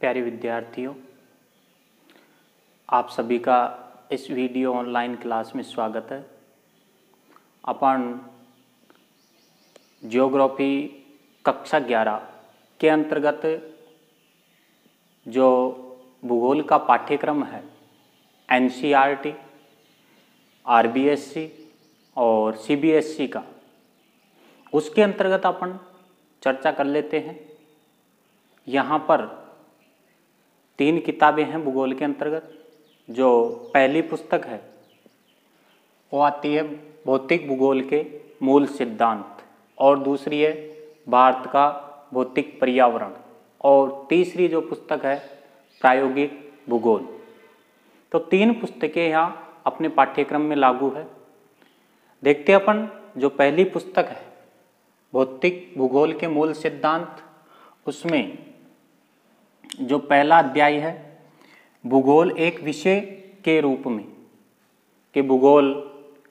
प्यारे विद्यार्थियों, आप सभी का इस वीडियो ऑनलाइन क्लास में स्वागत है। अपन ज्योग्राफी कक्षा 11 के अंतर्गत जो भूगोल का पाठ्यक्रम है एनसीईआरटी, आरबीएससी और सीबीएसई का, उसके अंतर्गत अपन चर्चा कर लेते हैं। यहाँ पर 3 किताबें हैं भूगोल के अंतर्गत। जो पहली पुस्तक है वो आती है भौतिक भूगोल के मूल सिद्धांत, और दूसरी है भारत का भौतिक पर्यावरण, और तीसरी जो पुस्तक है प्रायोगिक भूगोल। तो 3 पुस्तकें यहाँ अपने पाठ्यक्रम में लागू है। देखते हैं अपन जो पहली पुस्तक है भौतिक भूगोल के मूल सिद्धांत, उसमें जो पहला अध्याय है भूगोल एक विषय के रूप में, कि भूगोल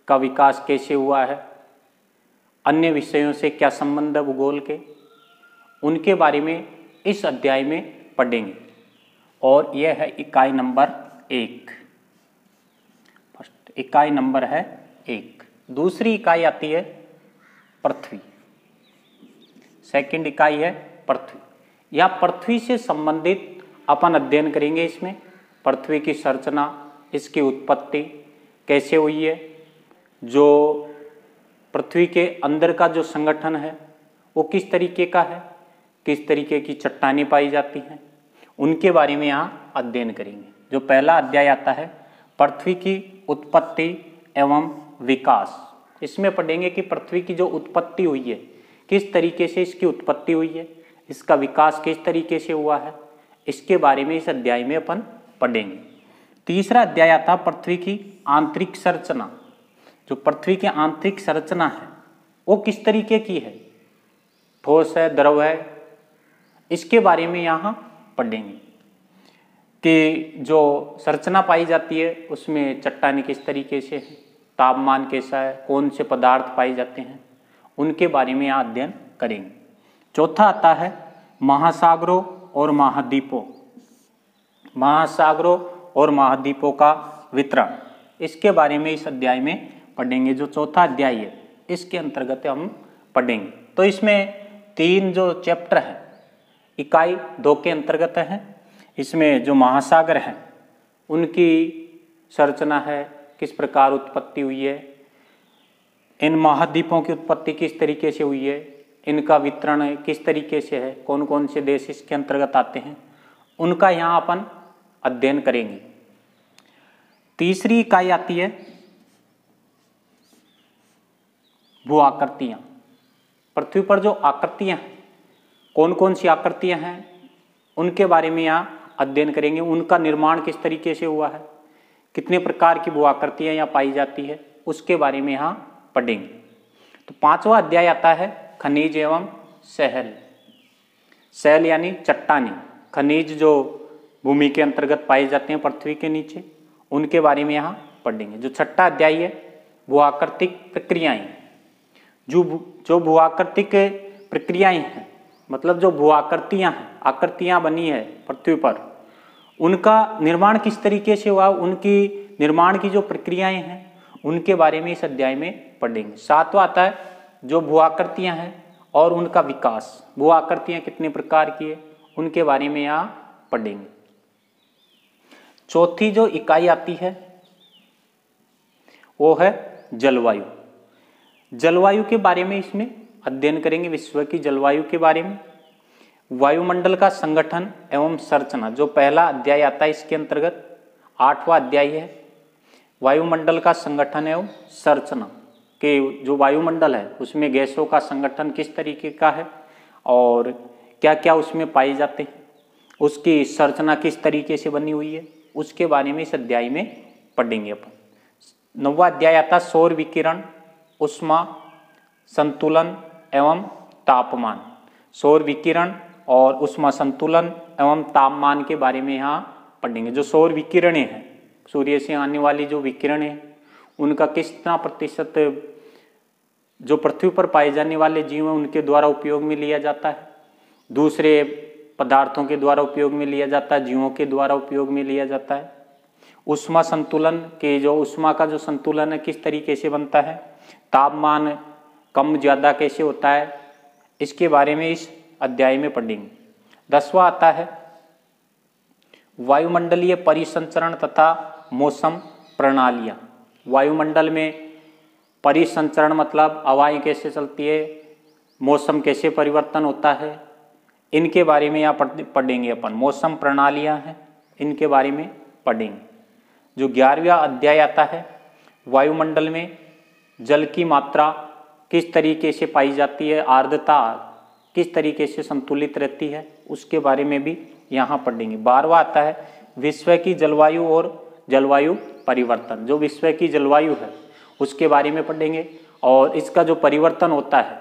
का विकास कैसे हुआ है, अन्य विषयों से क्या संबंध है भूगोल के, उनके बारे में इस अध्याय में पढ़ेंगे। और यह है इकाई नंबर 1। फर्स्ट इकाई नंबर है 1। दूसरी इकाई आती है पृथ्वी। सेकंड इकाई है पृथ्वी। या पृथ्वी से संबंधित अपन अध्ययन करेंगे। इसमें पृथ्वी की संरचना, इसकी उत्पत्ति कैसे हुई है, जो पृथ्वी के अंदर का जो संगठन है वो किस तरीके का है, किस तरीके की चट्टानें पाई जाती हैं, उनके बारे में यहाँ अध्ययन करेंगे। जो पहला अध्याय आता है पृथ्वी की उत्पत्ति एवं विकास, इसमें पढ़ेंगे कि पृथ्वी की जो उत्पत्ति हुई है किस तरीके से इसकी उत्पत्ति हुई है, इसका विकास किस तरीके से हुआ है, इसके बारे में इस अध्याय में अपन पढ़ेंगे। तीसरा अध्याय आता है पृथ्वी की आंतरिक संरचना। जो पृथ्वी की आंतरिक संरचना है वो किस तरीके की है, ठोस है, द्रव है, इसके बारे में यहाँ पढ़ेंगे। कि जो संरचना पाई जाती है उसमें चट्टानें किस तरीके से है, तापमान कैसा है, कौन से पदार्थ पाए जाते हैं, उनके बारे में यहाँ अध्ययन करेंगे। चौथा आता है महासागरों और महाद्वीपों। महासागरों और महाद्वीपों का वितरण, इसके बारे में इस अध्याय में पढ़ेंगे। जो चौथा अध्याय है इसके अंतर्गत हम पढ़ेंगे। तो इसमें 3 जो चैप्टर है इकाई 2 के अंतर्गत है। इसमें जो महासागर हैं उनकी संरचना है, किस प्रकार उत्पत्ति हुई है, इन महाद्वीपों की उत्पत्ति किस तरीके से हुई है, इनका वितरण किस तरीके से है, कौन कौन से देश इसके अंतर्गत आते हैं, उनका यहाँ अपन अध्ययन करेंगे। तीसरी इकाई आती है भू आकृतियां। पृथ्वी पर जो आकृतियां हैं, कौन कौन सी आकृतियां हैं, उनके बारे में यहाँ अध्ययन करेंगे। उनका निर्माण किस तरीके से हुआ है, कितने प्रकार की भू आकृतियां यहाँ पाई जाती है, उसके बारे में यहाँ पढ़ेंगे। तो 5वां अध्याय आता है खनिज एवं शैल। शैल यानी चट्टानें, खनिज जो भूमि के अंतर्गत पाए जाते हैं पृथ्वी के नीचे, उनके बारे में यहाँ पढ़ेंगे। जो 6वां अध्याय है भूआकृतिक प्रक्रियाएं। जो भूआकृतिक प्रक्रियाएं हैं, मतलब जो भूआकृतियां हैं, आकृतियां बनी है पृथ्वी पर, उनका निर्माण किस तरीके से हुआ, उनकी निर्माण की जो प्रक्रियाएं हैं उनके बारे में इस अध्याय में पढ़ेंगे। 7वां आता है जो भूआकृतियां हैं और उनका विकास, भूआकृतियां कितने प्रकार की है, उनके बारे में यहाँ पढ़ेंगे। चौथी जो इकाई आती है वो है जलवायु। जलवायु के बारे में इसमें अध्ययन करेंगे, विश्व की जलवायु के बारे में। वायुमंडल का संगठन एवं संरचना, जो पहला अध्याय आता है इसके अंतर्गत, 8वां अध्याय है वायुमंडल का संगठन एवं संरचना। कि जो वायुमंडल है उसमें गैसों का संगठन किस तरीके का है और क्या क्या उसमें पाए जाते हैं, उसकी संरचना किस तरीके से बनी हुई है, उसके बारे में इस अध्याय में पढ़ेंगे अपन। 9वां अध्याय आता है सौर विकिरण, ऊष्मा संतुलन एवं तापमान। सौर विकिरण और ऊष्मा संतुलन एवं तापमान के बारे में यहाँ पढ़ेंगे। जो सौर विकिरणें हैं, सूर्य से आने वाली जो विकिरण है, उनका कितना प्रतिशत जो पृथ्वी पर पाए जाने वाले जीव हैं उनके द्वारा उपयोग में लिया जाता है, दूसरे पदार्थों के द्वारा उपयोग में लिया जाता है, जीवों के द्वारा उपयोग में लिया जाता है। ऊष्मा संतुलन के जो ऊष्मा का जो संतुलन है किस तरीके से बनता है, तापमान कम ज़्यादा कैसे होता है, इसके बारे में इस अध्याय में पढ़ेंगे। 10वां आता है वायुमंडलीय परिसंचरण तथा मौसम प्रणालियाँ। वायुमंडल में परिसंचरण मतलब हवाएं कैसे चलती है, मौसम कैसे परिवर्तन होता है, इनके बारे में यहाँ पढ़ेंगे अपन। मौसम प्रणालियाँ हैं, इनके बारे में पढ़ेंगे। जो 11वां अध्याय आता है वायुमंडल में जल की मात्रा किस तरीके से पाई जाती है, आर्द्रता किस तरीके से संतुलित रहती है, उसके बारे में भी यहाँ पढ़ेंगे। 12वां आता है विश्व की जलवायु और जलवायु परिवर्तन। जो विश्व की जलवायु है उसके बारे में पढ़ेंगे और इसका जो परिवर्तन होता है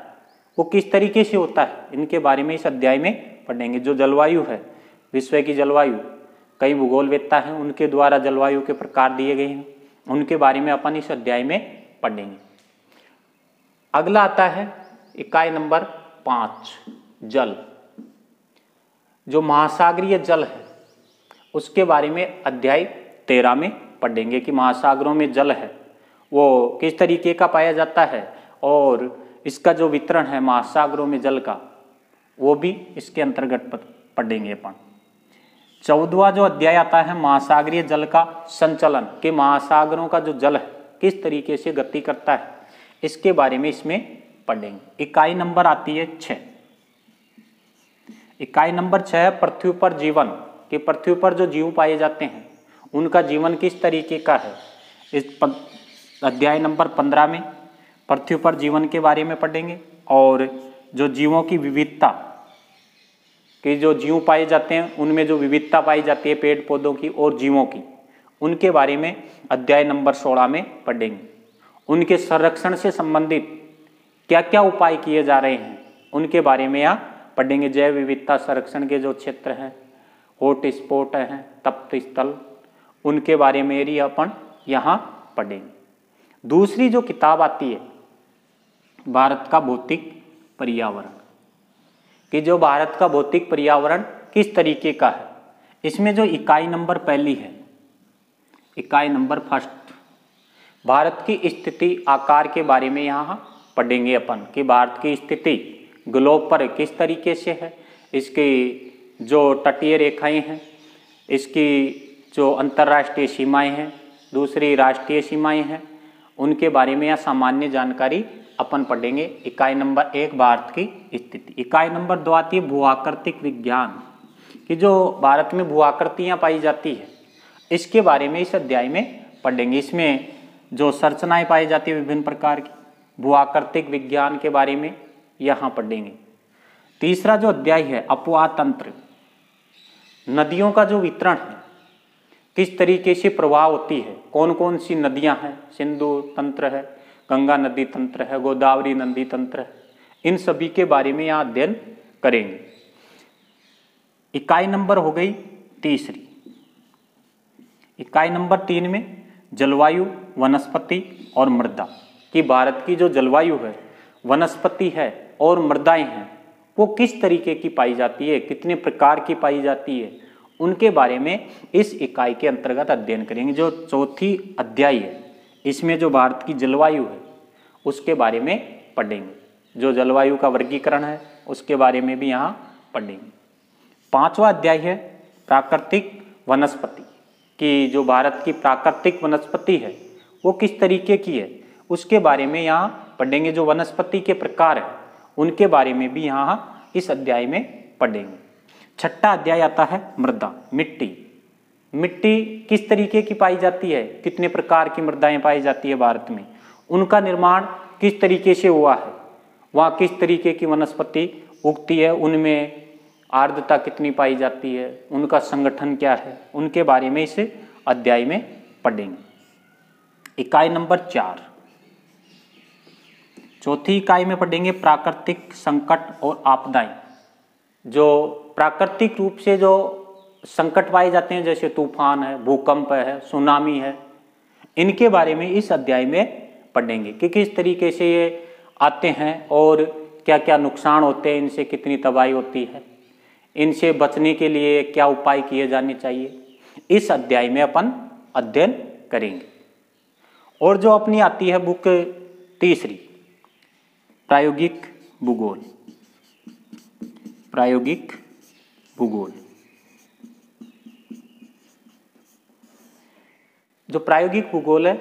वो किस तरीके से होता है, इनके बारे में इस अध्याय में पढ़ेंगे। जो जलवायु है, विश्व की जलवायु, कई भूगोलवेत्ता हैं उनके द्वारा जलवायु के प्रकार दिए गए हैं, उनके बारे में अपन इस अध्याय में पढ़ेंगे। अगला आता है इकाई नंबर 5 जल। जो महासागरीय जल है उसके बारे में अध्याय 13 में पढ़ेंगे कि महासागरों में जल है वो किस तरीके का पाया जाता है और इसका जो वितरण है महासागरों में जल का वो भी इसके अंतर्गत पढ़ेंगे अपन। 14वां जो अध्याय आता है महासागरीय जल का संचलन, कि महासागरों का जो जल है किस तरीके से गति करता है, इसके बारे में इसमें पढ़ेंगे। इकाई नंबर आती है 6। इकाई नंबर 6 पृथ्वी पर जीवन, कि पृथ्वी पर जो जीव पाए जाते हैं उनका जीवन किस तरीके का है। इस अध्याय नंबर 15 में पृथ्वी पर जीवन के बारे में पढ़ेंगे और जो जीवों की विविधता, कि जो जीव पाए जाते हैं उनमें जो विविधता पाई जाती है पेड़ पौधों की और जीवों की, उनके बारे में अध्याय नंबर 16 में पढ़ेंगे। उनके संरक्षण से संबंधित क्या क्या उपाय किए जा रहे हैं उनके बारे में यहाँ पढ़ेंगे। जैव विविधता संरक्षण के जो क्षेत्र हैं, हॉट स्पॉट हैं, तप्त स्थल, उनके बारे में ही अपन यहाँ पढ़ेंगे। दूसरी जो किताब आती है भारत का भौतिक पर्यावरण, कि जो भारत का भौतिक पर्यावरण किस तरीके का है, इसमें जो इकाई नंबर पहली है, इकाई नंबर 1 भारत की स्थिति आकार के बारे में यहाँ पढ़ेंगे अपन, कि भारत की स्थिति ग्लोब पर किस तरीके से है, इसकी जो तटीय रेखाएं हैं, इसकी जो अंतर्राष्ट्रीय सीमाएं हैं, दूसरी राष्ट्रीय सीमाएं हैं, उनके बारे में यहाँ सामान्य जानकारी अपन पढ़ेंगे। इकाई नंबर 1 भारत की स्थिति। इकाई नंबर 2 आती है भूआकृतिक विज्ञान, कि जो भारत में भूआकृतियाँ पाई जाती है इसके बारे में इस अध्याय में पढ़ेंगे। इसमें जो संरचनाएं पाई जाती है विभिन्न प्रकार की, भूआकृतिक विज्ञान के बारे में यहाँ पढ़ेंगे। तीसरा जो अध्याय है अपवाह तंत्र, नदियों का जो वितरण है किस तरीके से प्रवाह होती है, कौन कौन सी नदियाँ हैं, सिंधु तंत्र है, गंगा नदी तंत्र है, गोदावरी नदी तंत्र है, इन सभी के बारे में यहाँ अध्ययन करेंगे। इकाई नंबर हो गई तीसरी। इकाई नंबर 3 में जलवायु, वनस्पति और मृदा, कि भारत की जो जलवायु है, वनस्पति है और मृदाएं हैं वो किस तरीके की पाई जाती है, कितने प्रकार की पाई जाती है, उनके बारे में इस इकाई के अंतर्गत अध्ययन करेंगे। जो चौथी अध्याय है इसमें जो भारत की जलवायु है उसके बारे में पढ़ेंगे। जो जलवायु का वर्गीकरण है उसके बारे में भी यहाँ पढ़ेंगे। 5वां अध्याय है प्राकृतिक वनस्पति, कि जो भारत की प्राकृतिक वनस्पति है वो किस तरीके की है उसके बारे में यहाँ पढ़ेंगे। जो वनस्पति के प्रकार है उनके बारे में भी यहाँ इस अध्याय में पढ़ेंगे। 6वां अध्याय आता है मृदा, मिट्टी। मिट्टी किस तरीके की पाई जाती है, कितने प्रकार की मृदाएं पाई जाती है भारत में, उनका निर्माण किस तरीके से हुआ है, वहाँ किस तरीके की वनस्पति उगती है, उनमें आर्द्रता कितनी पाई जाती है, उनका संगठन क्या है, उनके बारे में इस अध्याय में पढ़ेंगे। इकाई नंबर 4, चौथी इकाई में पढ़ेंगे प्राकृतिक संकट और आपदाएं। जो प्राकृतिक रूप से जो संकट पाए जाते हैं जैसे तूफान है, भूकंप है, सुनामी है, इनके बारे में इस अध्याय में पढ़ेंगे कि किस तरीके से ये आते हैं और क्या क्या नुकसान होते हैं, इनसे कितनी तबाही होती है, इनसे बचने के लिए क्या उपाय किए जाने चाहिए, इस अध्याय में अपन अध्ययन करेंगे। और जो अपनी आती है बुक तीसरी, प्रायोगिक भूगोल। प्रायोगिक भूगोल, जो प्रायोगिक भूगोल है,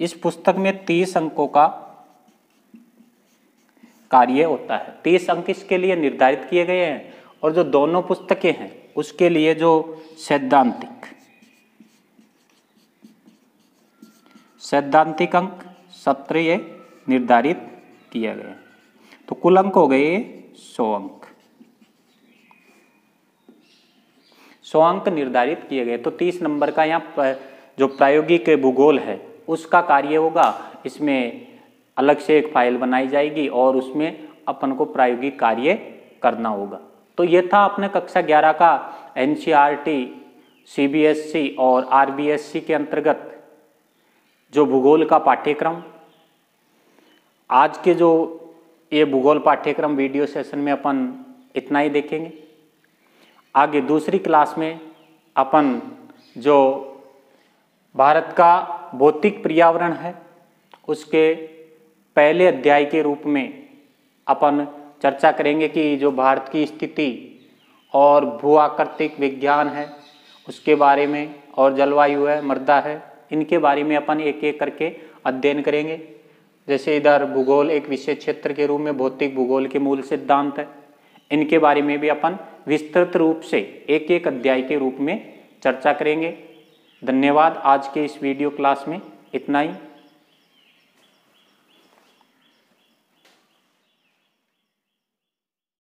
इस पुस्तक में 30 अंकों का कार्य होता है। 30 अंक इसके लिए निर्धारित किए गए हैं और जो दोनों पुस्तकें हैं उसके लिए जो सैद्धांतिक अंक 17 ये निर्धारित किया गया। तो कुल अंक हो गए 100 अंक। 100 अंक निर्धारित किए गए। तो 30 नंबर का यहाँ जो प्रायोगिक भूगोल है उसका कार्य होगा। इसमें अलग से एक फाइल बनाई जाएगी और उसमें अपन को प्रायोगिक कार्य करना होगा। तो ये था अपने कक्षा 11 का NCERT, CBSE और RBSE के अंतर्गत जो भूगोल का पाठ्यक्रम। आज के जो ये भूगोल पाठ्यक्रम वीडियो सेशन में अपन इतना ही देखेंगे। आगे दूसरी क्लास में अपन जो भारत का भौतिक पर्यावरण है उसके पहले अध्याय के रूप में अपन चर्चा करेंगे कि जो भारत की स्थिति और भू आकृतिक विज्ञान है उसके बारे में, और जलवायु है, मृदा है, इनके बारे में अपन एक एक करके अध्ययन करेंगे। जैसे इधर भूगोल एक विशेष क्षेत्र के रूप में भौतिक भूगोल के मूल सिद्धांत है, इनके बारे में भी अपन विस्तृत रूप से एक एक अध्याय के रूप में चर्चा करेंगे। धन्यवाद। आज के इस वीडियो क्लास में इतना ही।